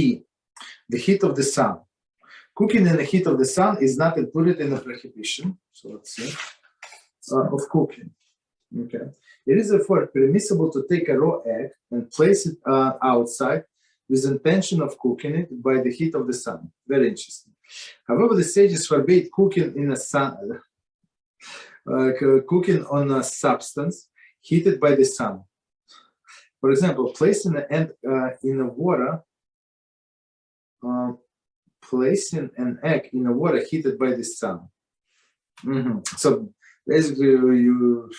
E, the heat of the sun. Cooking in the heat of the sun is not included in the prohibition. So let's see. Of cooking. Okay. It is therefore permissible to take a raw egg and place it outside with intention of cooking it by the heat of the sun. Very interesting. However, the sages forbade cooking in a sun, cooking on a substance heated by the sun. For example, placing an egg in the water, placing an egg in the water heated by the sun. So basically, you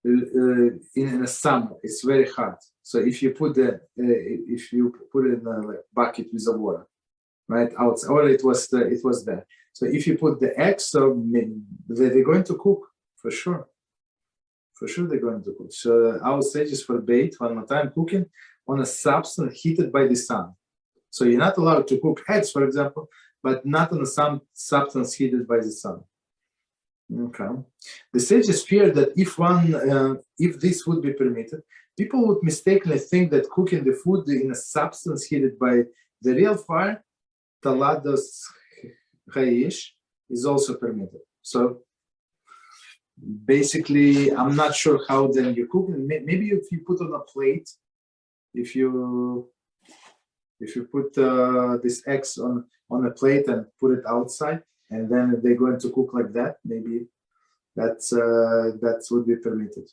in the summer it's very hot. So if you put it in a bucket with the water, right outside, or it was there. So if you put the eggs, so they're going to cook for sure. For sure, they're going to cook. So our sages forbade, one more time, cooking on a substance heated by the sun. So you're not allowed to cook eggs, for example, but not on some substance heated by the sun. Okay. The sages feared that if this would be permitted, people would mistakenly think that cooking the food in a substance heated by the real fire, talados ha'ish, is also permitted. So basically, I'm not sure how then you cook. Maybe if you put on a plate, if you put these eggs on a plate and put it outside, and then they're going to cook like that, maybe that would be permitted.